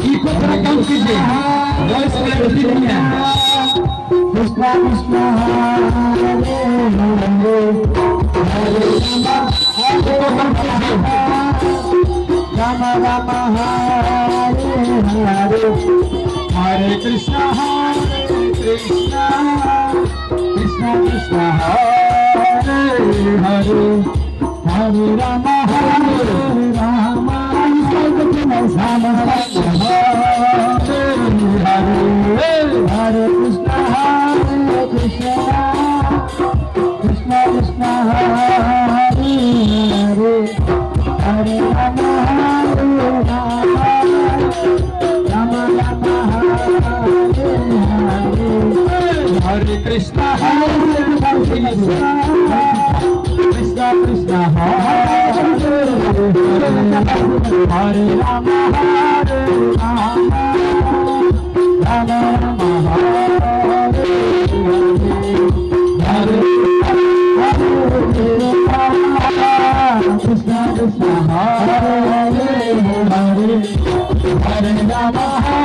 Ikut rekam kerja. Voice recordingnya. Krishna Krishna Hare Hare Rama Rama Hare Hare Hare Krishna Krishna Krishna Hare Hare Hare Rama Rama Hare Krishna Krishna Krishna Hare Hare Hare Rama Rama Rama Hare Hare Krishna Krishna Krishna Hare Hare Rama Rama Rama Hare Krishna Krishna Hare Hare Hare Rama